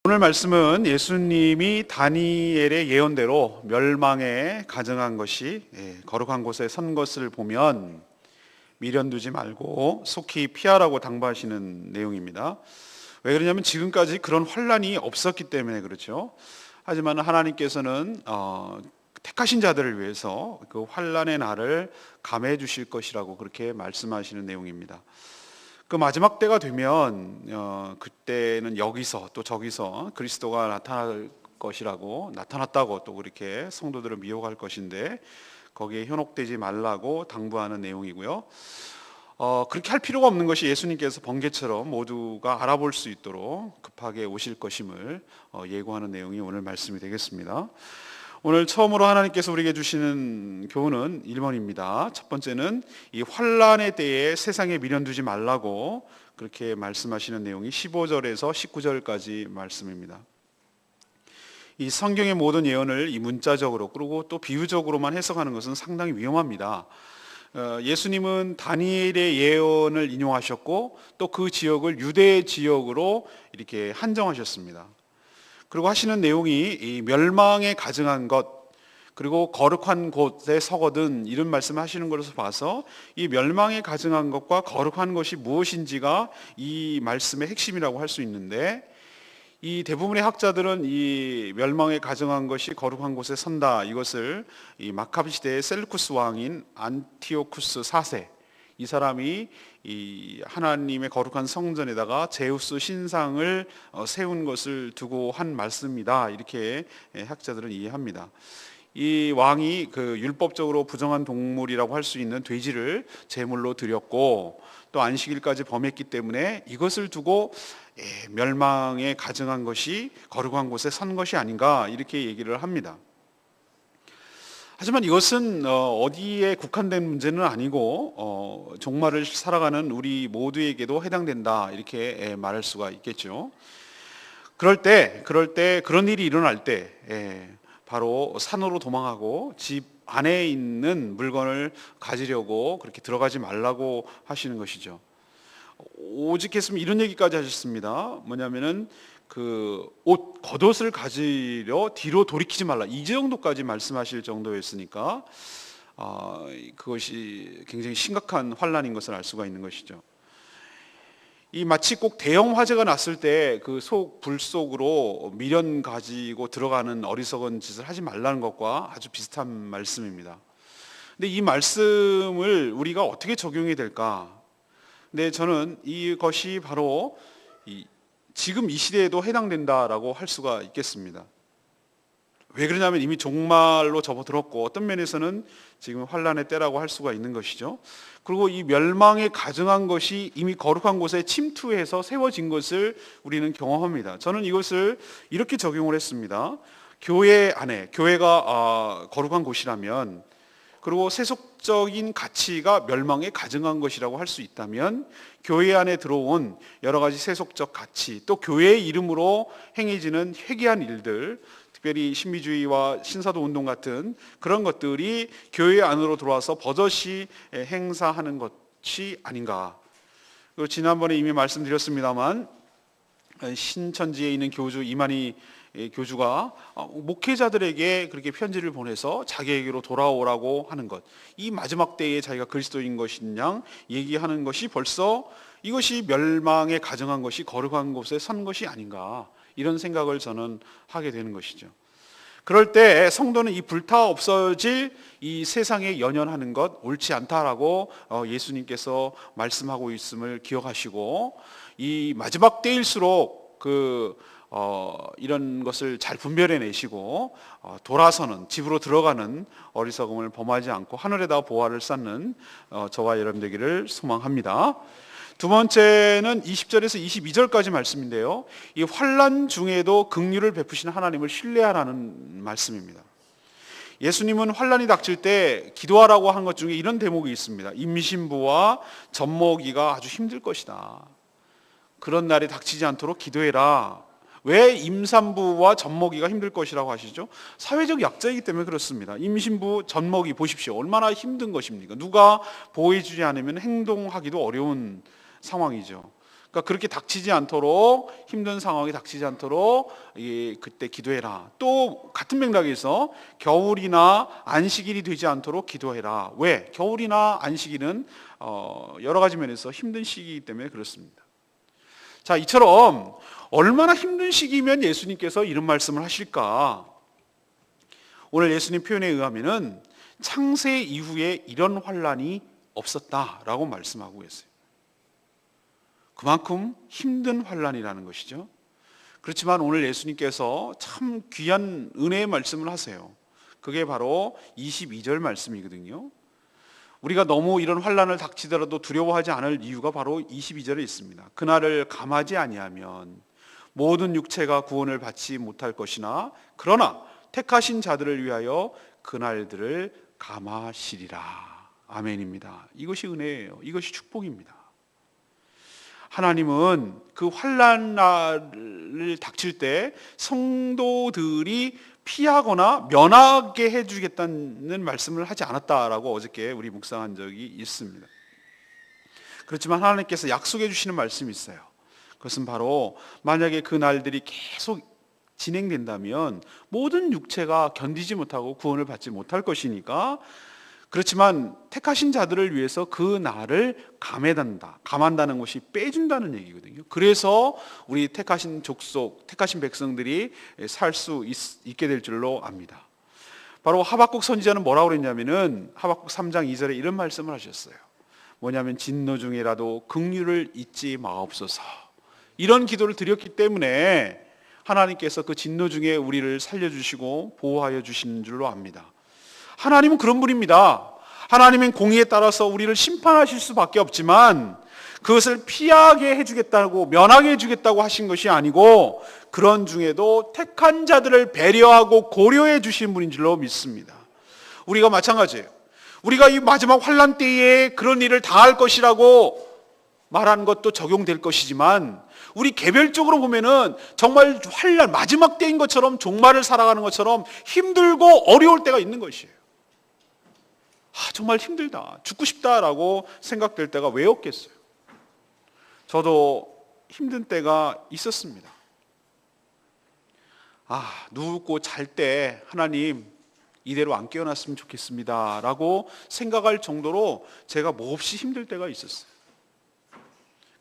오늘 말씀은 예수님이 다니엘의 예언대로 멸망에 가증한 것이 거룩한 곳에 선 것을 보면 미련 두지 말고 속히 피하라고 당부하시는 내용입니다. 왜 그러냐면 지금까지 그런 환난이 없었기 때문에 그렇죠. 하지만 하나님께서는 택하신 자들을 위해서 그 환난의 날을 감해 주실 것이라고 그렇게 말씀하시는 내용입니다. 그 마지막 때가 되면 그때는 여기서 또 저기서 그리스도가 나타날 것이라고, 나타났다고 또 그렇게 성도들을 미혹할 것인데 거기에 현혹되지 말라고 당부하는 내용이고요. 그렇게 할 필요가 없는 것이 예수님께서 번개처럼 모두가 알아볼 수 있도록 급하게 오실 것임을 예고하는 내용이 오늘 말씀이 되겠습니다. 오늘 처음으로 하나님께서 우리에게 주시는 교훈은 1번입니다. 첫 번째는 이 환난의 때에 세상에 미련 두지 말라고 그렇게 말씀하시는 내용이 15절에서 19절까지 말씀입니다. 이 성경의 모든 예언을 이 문자적으로 그리고 또 비유적으로만 해석하는 것은 상당히 위험합니다. 예수님은 다니엘의 예언을 인용하셨고 또 그 지역을 유대 지역으로 이렇게 한정하셨습니다. 그리고 하시는 내용이 이 멸망에 가증한 것 그리고 거룩한 곳에 서거든 이런 말씀을 하시는 것으로 봐서 이 멸망에 가증한 것과 거룩한 것이 무엇인지가 이 말씀의 핵심이라고 할 수 있는데, 이 대부분의 학자들은 이 멸망에 가증한 것이 거룩한 곳에 선다, 이것을 이 마카비 시대의 셀루쿠스 왕인 안티오쿠스 4세, 이 사람이 이 하나님의 거룩한 성전에다가 제우스 신상을 세운 것을 두고 한 말씀이다, 이렇게 학자들은 이해합니다. 이 왕이 그 율법적으로 부정한 동물이라고 할 수 있는 돼지를 제물로 드렸고 또 안식일까지 범했기 때문에 이것을 두고 멸망에 가증한 것이 거룩한 곳에 선 것이 아닌가, 이렇게 얘기를 합니다. 하지만 이것은 어디에 국한된 문제는 아니고 종말을 살아가는 우리 모두에게도 해당된다, 이렇게 말할 수가 있겠죠. 그럴 때 그런 일이 일어날 때 바로 산으로 도망하고 집 안에 있는 물건을 가지려고 그렇게 들어가지 말라고 하시는 것이죠. 오직했으면 이런 얘기까지 하셨습니다. 뭐냐면은 그 겉옷을 가지려 뒤로 돌이키지 말라, 이 정도까지 말씀하실 정도였으니까 그것이 굉장히 심각한 환난인 것을 알 수가 있는 것이죠. 이 마치 꼭 대형 화재가 났을 때 그 불 속으로 미련 가지고 들어가는 어리석은 짓을 하지 말라는 것과 아주 비슷한 말씀입니다. 근데 이 말씀을 우리가 어떻게 적용이 될까? 근데 저는 이것이 바로 지금 이 시대에도 해당된다라고 할 수가 있겠습니다. 왜 그러냐면 이미 종말로 접어들었고 어떤 면에서는 지금 환난의 때라고 할 수가 있는 것이죠. 그리고 이 멸망에 가증한 것이 이미 거룩한 곳에 침투해서 세워진 것을 우리는 경험합니다. 저는 이것을 이렇게 적용을 했습니다. 교회 안에, 교회가 거룩한 곳이라면, 그리고 세속적인 가치가 멸망에 가증한 것이라고 할 수 있다면, 교회 안에 들어온 여러 가지 세속적 가치, 또 교회의 이름으로 행해지는 회개한 일들, 특별히 신비주의와 신사도 운동 같은 그런 것들이 교회 안으로 들어와서 버젓이 행사하는 것이 아닌가. 그리고 지난번에 이미 말씀드렸습니다만 신천지에 있는 교주 이만희 교주가 목회자들에게 그렇게 편지를 보내서 자기에게로 돌아오라고 하는 것, 이 마지막 때에 자기가 그리스도인 것인 양 얘기하는 것이 벌써 이것이 멸망에 가증한 것이 거룩한 곳에 선 것이 아닌가, 이런 생각을 저는 하게 되는 것이죠. 그럴 때 성도는 이 불타 없어질 이 세상에 연연하는 것 옳지 않다라고 예수님께서 말씀하고 있음을 기억하시고, 이 마지막 때일수록 이런 것을 잘 분별해내시고 돌아서는, 집으로 들어가는 어리석음을 범하지 않고 하늘에다 보화를 쌓는 저와 여러분 되기를 소망합니다. 두 번째는 20절에서 22절까지 말씀인데요, 이 환난 중에도 긍휼을 베푸시는 하나님을 신뢰하라는 말씀입니다. 예수님은 환난이 닥칠 때 기도하라고 한 것 중에 이런 대목이 있습니다. 임신부와 젖먹이가 아주 힘들 것이다. 그런 날이 닥치지 않도록 기도해라. 왜 임산부와 젖먹이가 힘들 것이라고 하시죠? 사회적 약자이기 때문에 그렇습니다. 임신부, 젖먹이 보십시오. 얼마나 힘든 것입니까? 누가 보호해주지 않으면 행동하기도 어려운 상황이죠. 그러니까 그렇게 닥치지 않도록, 힘든 상황이 닥치지 않도록 그때 기도해라. 또 같은 맥락에서 겨울이나 안식일이 되지 않도록 기도해라. 왜? 겨울이나 안식일은 여러 가지 면에서 힘든 시기이기 때문에 그렇습니다. 자, 이처럼 얼마나 힘든 시기면 예수님께서 이런 말씀을 하실까? 오늘 예수님 표현에 의하면은 창세 이후에 이런 환난이 없었다라고 말씀하고 계세요. 그만큼 힘든 환난이라는 것이죠. 그렇지만 오늘 예수님께서 참 귀한 은혜의 말씀을 하세요. 그게 바로 22절 말씀이거든요. 우리가 너무 이런 환난을 닥치더라도 두려워하지 않을 이유가 바로 22절에 있습니다. 그날을 감하지 아니하면 모든 육체가 구원을 받지 못할 것이나 그러나 택하신 자들을 위하여 그날들을 감하시리라. 아멘입니다. 이것이 은혜예요. 이것이 축복입니다. 하나님은 그 환난을 닥칠 때 성도들이 피하거나 면하게 해주겠다는 말씀을 하지 않았다라고 어저께 우리 묵상한 적이 있습니다. 그렇지만 하나님께서 약속해 주시는 말씀이 있어요. 그것은 바로 만약에 그 날들이 계속 진행된다면 모든 육체가 견디지 못하고 구원을 받지 못할 것이니까, 그렇지만 택하신 자들을 위해서 그 날을 감한다는 것이 빼준다는 얘기거든요. 그래서 우리 택하신 족속, 택하신 백성들이 살 수 있게 될 줄로 압니다. 바로 하박국 선지자는 뭐라고 그랬냐면은 하박국 3장 2절에 이런 말씀을 하셨어요. 뭐냐면 진노 중에라도 긍휼을 잊지 마옵소서. 이런 기도를 드렸기 때문에 하나님께서 그 진노 중에 우리를 살려주시고 보호하여 주시는 줄로 압니다. 하나님은 그런 분입니다. 하나님은 공의에 따라서 우리를 심판하실 수밖에 없지만 그것을 피하게 해주겠다고, 면하게 해주겠다고 하신 것이 아니고 그런 중에도 택한 자들을 배려하고 고려해 주신 분인 줄로 믿습니다. 우리가 마찬가지예요. 우리가 이 마지막 환난 때에 그런 일을 당할 것이라고 말한 것도 적용될 것이지만 우리 개별적으로 보면은 정말 환난 마지막 때인 것처럼, 종말을 살아가는 것처럼 힘들고 어려울 때가 있는 것이에요. 정말 힘들다, 죽고 싶다라고 생각될 때가 왜 없겠어요? 저도 힘든 때가 있었습니다. 눕고 잘 때 하나님 이대로 안 깨어났으면 좋겠습니다 라고 생각할 정도로 제가 몹시 힘들 때가 있었어요.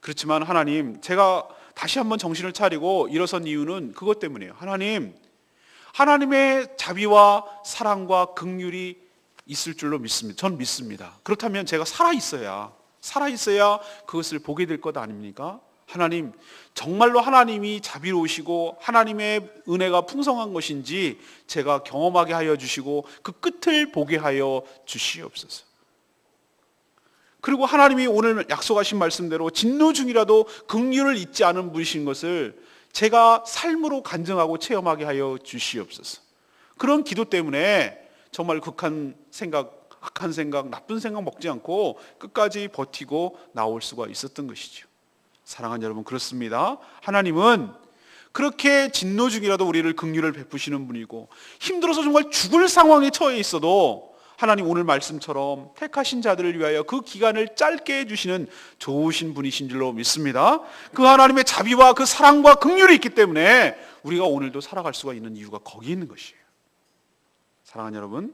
그렇지만 하나님, 제가 다시 한번 정신을 차리고 일어선 이유는 그것 때문이에요. 하나님의 자비와 사랑과 긍휼이 있을 줄로 믿습니다. 전 믿습니다. 그렇다면 제가 살아있어야 그것을 보게 될 것 아닙니까? 하나님, 정말로 하나님이 자비로우시고 하나님의 은혜가 풍성한 것인지 제가 경험하게 하여 주시고 그 끝을 보게 하여 주시옵소서. 그리고 하나님이 오늘 약속하신 말씀대로 진노 중이라도 긍휼을 잊지 않은 분이신 것을 제가 삶으로 간증하고 체험하게 하여 주시옵소서. 그런 기도 때문에 정말 악한 생각, 나쁜 생각 먹지 않고 끝까지 버티고 나올 수가 있었던 것이죠. 사랑하는 여러분, 그렇습니다. 하나님은 그렇게 진노 중이라도 우리를 긍휼을 베푸시는 분이고, 힘들어서 정말 죽을 상황에 처해 있어도 하나님 오늘 말씀처럼 택하신 자들을 위하여 그 기간을 짧게 해주시는 좋으신 분이신 줄로 믿습니다. 그 하나님의 자비와 그 사랑과 긍휼이 있기 때문에 우리가 오늘도 살아갈 수가 있는 이유가 거기 있는 것이에요. 사랑하는 여러분,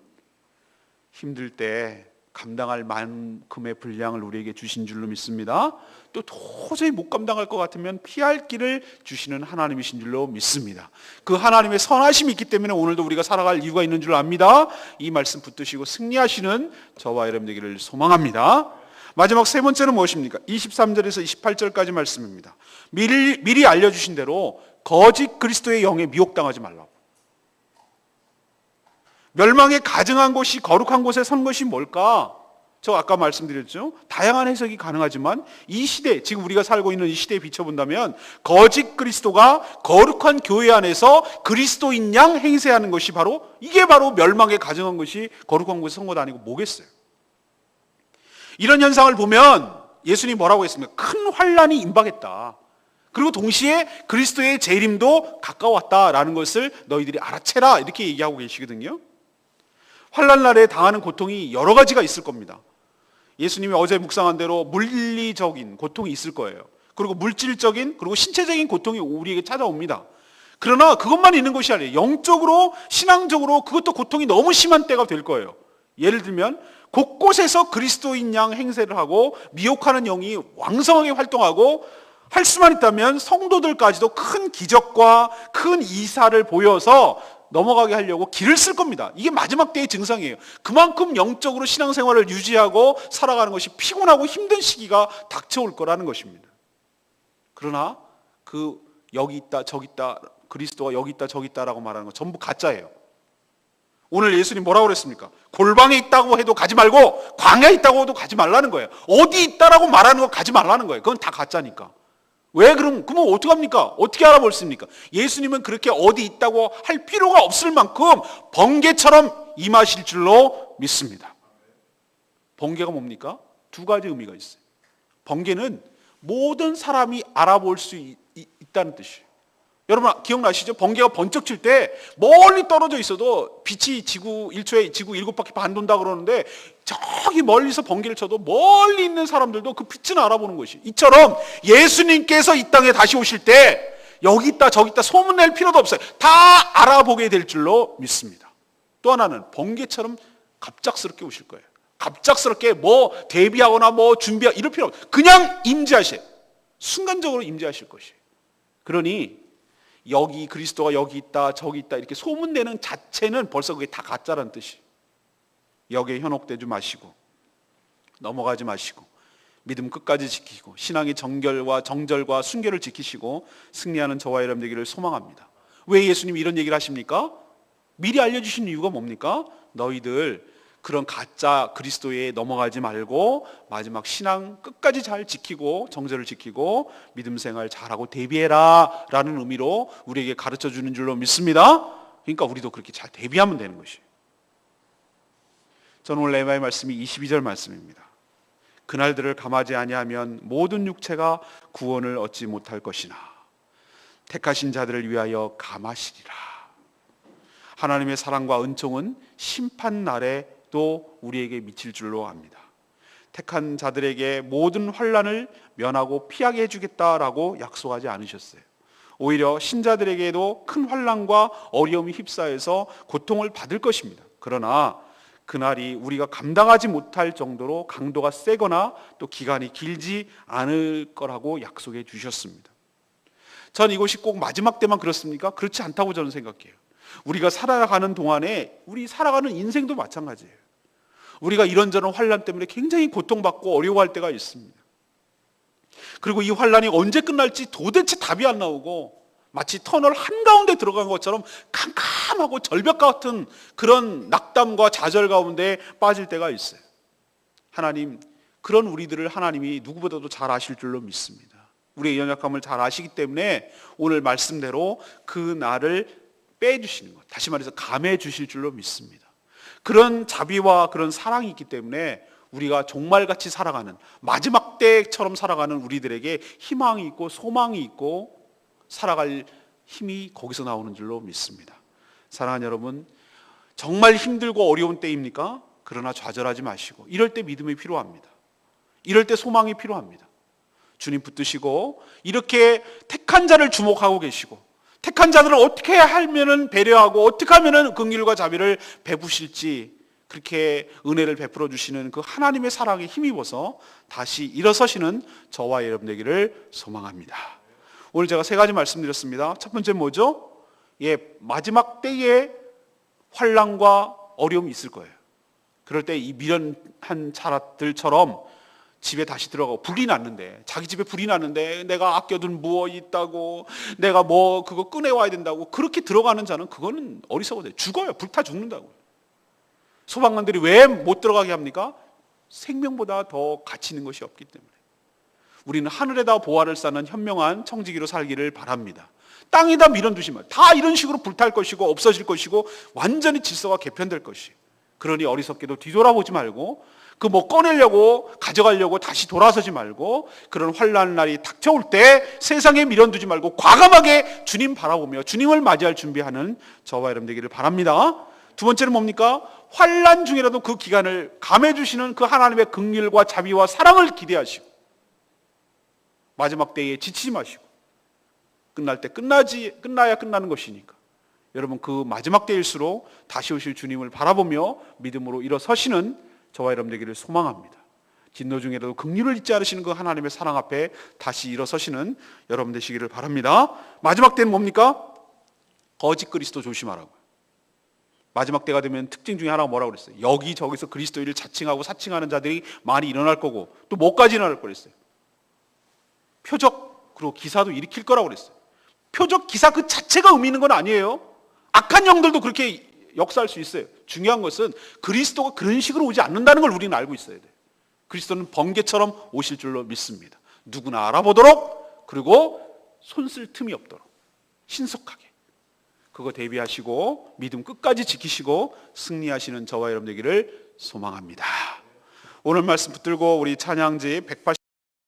힘들 때 감당할 만큼의 분량을 우리에게 주신 줄로 믿습니다. 또 도저히 못 감당할 것 같으면 피할 길을 주시는 하나님이신 줄로 믿습니다. 그 하나님의 선하심이 있기 때문에 오늘도 우리가 살아갈 이유가 있는 줄 압니다. 이 말씀 붙드시고 승리하시는 저와 여러분 되기를 소망합니다. 마지막 세 번째는 무엇입니까? 23절에서 28절까지 말씀입니다. 미리 알려주신 대로 거짓 그리스도의 영에 미혹당하지 말라고. 멸망에 가증한 곳이, 거룩한 곳에 선 것이 뭘까? 저 아까 말씀드렸죠. 다양한 해석이 가능하지만 이 시대, 지금 우리가 살고 있는 이 시대에 비춰본다면 거짓 그리스도가 거룩한 교회 안에서 그리스도인 양 행세하는 것이 이게 바로 멸망에 가증한 것이 거룩한 곳에 선 것 아니고 뭐겠어요? 이런 현상을 보면 예수님이 뭐라고 했습니까? 큰 환난이 임박했다. 그리고 동시에 그리스도의 재림도 가까웠다라는 것을 너희들이 알아채라, 이렇게 얘기하고 계시거든요. 환난 날에 당하는 고통이 여러 가지가 있을 겁니다. 예수님이 어제 묵상한 대로 물리적인 고통이 있을 거예요. 그리고 물질적인 그리고 신체적인 고통이 우리에게 찾아옵니다. 그러나 그것만 있는 것이 아니에요. 영적으로 신앙적으로 그것도 고통이 너무 심한 때가 될 거예요. 예를 들면 곳곳에서 그리스도인 양 행세를 하고 미혹하는 영이 왕성하게 활동하고 할 수만 있다면 성도들까지도 큰 기적과 큰 이사를 보여서 넘어가게 하려고 길을 쓸 겁니다. 이게 마지막 때의 증상이에요. 그만큼 영적으로 신앙생활을 유지하고 살아가는 것이 피곤하고 힘든 시기가 닥쳐올 거라는 것입니다. 그러나 그 여기 있다 저기 있다 그리스도가 여기 있다 저기 있다라고 말하는 건 전부 가짜예요. 오늘 예수님 뭐라고 그랬습니까? 골방에 있다고 해도 가지 말고 광야에 있다고 해도 가지 말라는 거예요. 어디 있다라고 말하는 거 가지 말라는 거예요. 그건 다 가짜니까. 왜 그러면 어떡합니까? 어떻게 알아보십니까? 예수님은 그렇게 어디 있다고 할 필요가 없을 만큼 번개처럼 임하실 줄로 믿습니다. 번개가 뭡니까? 두 가지 의미가 있어요. 번개는 모든 사람이 알아볼 수 있다는 뜻이에요. 여러분 기억나시죠? 번개가 번쩍 칠 때 멀리 떨어져 있어도 빛이 1초에 지구 7바퀴 반 돈다 그러는데 저기 멀리서 번개를 쳐도 멀리 있는 사람들도 그 빛은 알아보는 것이. 이처럼 예수님께서 이 땅에 다시 오실 때 여기 있다 저기 있다 소문낼 필요도 없어요. 다 알아보게 될 줄로 믿습니다. 또 하나는 번개처럼 갑작스럽게 오실 거예요. 갑작스럽게 뭐 대비하거나 뭐 준비하거나 이럴 필요 없어요. 그냥 임재하세요. 순간적으로 임재하실 것이에요. 그러니 여기 그리스도가 여기 있다 저기 있다 이렇게 소문내는 자체는 벌써 그게 다 가짜라는 뜻이에요. 여기에 현혹되지 마시고 넘어가지 마시고 믿음 끝까지 지키고 신앙의 정절과 순결을 지키시고 승리하는 저와 여러분 되기를 소망합니다. 왜 예수님이 이런 얘기를 하십니까? 미리 알려주신 이유가 뭡니까? 너희들 그런 가짜 그리스도에 넘어가지 말고 마지막 신앙 끝까지 잘 지키고 정절을 지키고 믿음 생활 잘하고 대비해라 라는 의미로 우리에게 가르쳐 주는 줄로 믿습니다. 그러니까 우리도 그렇게 잘 대비하면 되는 것이에요. 저는 오늘 레마의 말씀이 22절 말씀입니다. 그날들을 감하지 아니하면 모든 육체가 구원을 얻지 못할 것이나 택하신 자들을 위하여 감하시리라. 하나님의 사랑과 은총은 심판 날에 또 우리에게 미칠 줄로 압니다. 택한 자들에게 모든 환난을 면하고 피하게 해주겠다라고 약속하지 않으셨어요. 오히려 신자들에게도 큰 환난과 어려움이 휩싸여서 고통을 받을 것입니다. 그러나 그날이 우리가 감당하지 못할 정도로 강도가 세거나 또 기간이 길지 않을 거라고 약속해 주셨습니다. 전 이것이 꼭 마지막 때만 그렇습니까? 그렇지 않다고 저는 생각해요. 우리가 살아가는 동안에 우리 살아가는 인생도 마찬가지예요. 우리가 이런저런 환난 때문에 굉장히 고통받고 어려워할 때가 있습니다. 그리고 이 환난이 언제 끝날지 도대체 답이 안 나오고 마치 터널 한가운데 들어간 것처럼 캄캄하고 절벽 같은 그런 낙담과 좌절 가운데 빠질 때가 있어요. 하나님, 그런 우리들을 하나님이 누구보다도 잘 아실 줄로 믿습니다. 우리의 연약함을 잘 아시기 때문에 오늘 말씀대로 그 날을 빼주시는 것, 다시 말해서 감해 주실 줄로 믿습니다. 그런 자비와 그런 사랑이 있기 때문에 우리가 종말같이 살아가는 마지막 때처럼 살아가는 우리들에게 희망이 있고 소망이 있고 살아갈 힘이 거기서 나오는 줄로 믿습니다. 사랑하는 여러분, 정말 힘들고 어려운 때입니까? 그러나 좌절하지 마시고 이럴 때 믿음이 필요합니다. 이럴 때 소망이 필요합니다. 주님 붙드시고 이렇게 택한 자를 주목하고 계시고 택한 자들을 어떻게 하면 배려하고 어떻게 하면 긍휼과 자비를 베푸실지 그렇게 은혜를 베풀어 주시는 그 하나님의 사랑에 힘입어서 다시 일어서시는 저와 여러분 되기를 소망합니다. 오늘 제가 세 가지 말씀드렸습니다. 첫 번째 뭐죠? 마지막 때에 환난과 어려움이 있을 거예요. 그럴 때 이 미련한 자들처럼 집에 다시 들어가고 불이 났는데 자기 집에 불이 났는데 내가 아껴둔 무엇이 있다고 내가 뭐 그거 꺼내와야 된다고 그렇게 들어가는 자는 그거는 어리석어요. 죽어요. 불타 죽는다고요. 소방관들이 왜 못 들어가게 합니까? 생명보다 더 가치 있는 것이 없기 때문에. 우리는 하늘에다 보화를 쌓는 현명한 청지기로 살기를 바랍니다. 땅에다 미련두시면 다 이런 식으로 불탈 것이고 없어질 것이고 완전히 질서가 개편될 것이에요. 그러니 어리석게도 뒤돌아보지 말고 그 뭐 꺼내려고 가져가려고 다시 돌아서지 말고 그런 환난 날이 닥쳐올 때 세상에 미련두지 말고 과감하게 주님 바라보며 주님을 맞이할 준비하는 저와 여러분 되기를 바랍니다. 두 번째는 뭡니까? 환난 중이라도 그 기간을 감해 주시는 그 하나님의 긍휼과 자비와 사랑을 기대하시고 마지막 때에 지치지 마시고 끝날 때 끝나야 끝나는 것이니까 여러분 그 마지막 때일수록 다시 오실 주님을 바라보며 믿음으로 일어서시는 저와 여러분 되기를 소망합니다. 진노 중에라도 긍휼을 잊지 않으시는 그 하나님의 사랑 앞에 다시 일어서시는 여러분 되시기를 바랍니다. 마지막 때는 뭡니까? 거짓 그리스도 조심하라고요. 마지막 때가 되면 특징 중에 하나가 뭐라고 그랬어요? 여기저기서 그리스도인을 자칭하고 사칭하는 자들이 많이 일어날 거고 또 뭐까지 일어날 거랬어요? 표적 그리고 기사도 일으킬 거라고 그랬어요. 표적 기사 그 자체가 의미 있는 건 아니에요. 악한 영들도 그렇게 역사할 수 있어요. 중요한 것은 그리스도가 그런 식으로 오지 않는다는 걸 우리는 알고 있어야 돼요. 그리스도는 번개처럼 오실 줄로 믿습니다. 누구나 알아보도록 그리고 손 쓸 틈이 없도록 신속하게 그거 대비하시고 믿음 끝까지 지키시고 승리하시는 저와 여러분 되기를 소망합니다. 오늘 말씀 붙들고 우리 찬양지 180